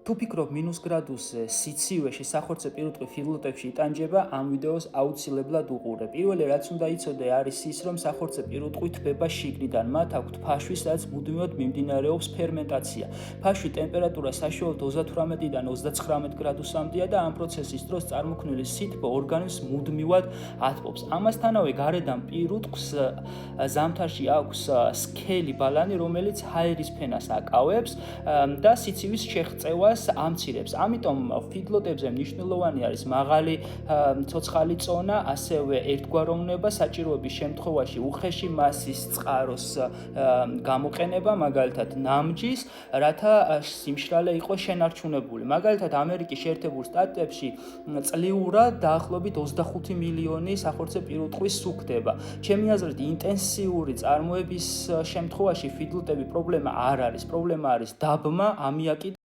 თუ ფიქრობ მინუს გრადუსზე სიცივეში სახორცე პირუტყვი ფიდლოტებში იტანჯება, ამ ვიდეოს აუცილებლად უყურე. პირველი რაც უნდა იცოდე არის ის, რომ სახორცე პირუტყვი თბება შიგნიდან. მათ აქვთ ფაშვი, სადაც მუდმივად მიმდინარეობს ფერმენტაცია. ფაშვი ტემპერატურა საშუალოდ 38-დან 39 გრადუსამდეა და ამ პროცესის დროს წარმოქმნილი სითბო ორგანიზმს მუდმივად ათბობს. ამასთანავე გარედან პირუტყვს ზამთარში აქვს სქელი ბალანი, რომელიც ჰაერის ფენას აკავებს და სიცივის შეღწევას ამცირებს. ამიტომ ფიდლოტებზე მნიშვნელოვანი არის მაღალი ცოცხალი წონა, ასევე ერთგვაროვნება, საჭიროების შემთხვევაში უხეში მასის წყაროს გამოყენება, მაგალითად ნამჯის, რათა სიმშრალე იყოს შენარჩუნებული. მაგალითად ამერიკის შეერთებულ შტატებში წლიურად დაახლოებით 25 მილიონი სახორცე პირუტყვი სუქდება. ჩემი აზრით ინტენსიური წარმოების შემთხვევაში ფიდლოტები პრობლემა არ არის. პრობლემა არის დაბმა, ამიაკით